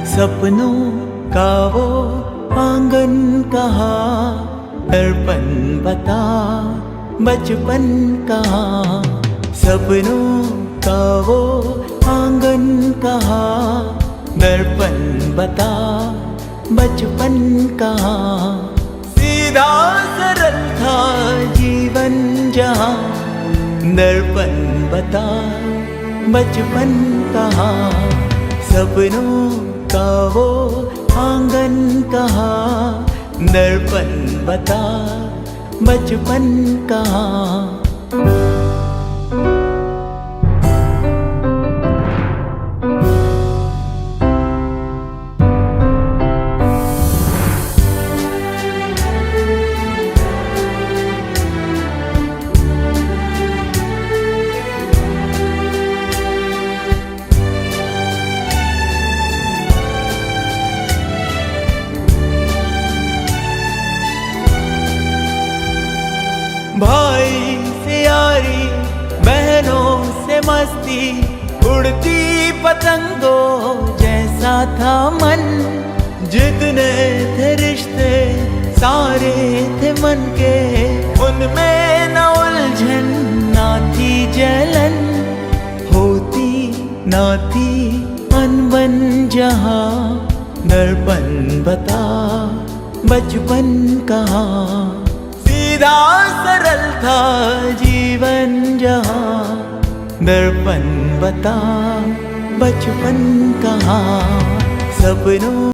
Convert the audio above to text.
सपनों का वो आंगन कहाँ, दर्पण बता बचपन कहाँ। सपनों का वो आंगन कहाँ, दर्पण बता बचपन कहाँ। सीधा सरल था जीवन जहाँ, दर्पण बता बचपन कहाँ। सपनों का वो आंगन कहाँ, दर्पण बता बचपन कहाँ। भाई से यारी, बहनों से मस्ती, उड़ती पतंगों जैसा था मन। जितने थे रिश्ते सारे थे मन के, उनमें न उलझन ना थी जलन। होती ना थी अनबन जहाँ, दर्पण बता बचपन कहाँ। सीधा सरल था जीवन जहाँ, दर्पण बता बचपन कहाँ। सपनों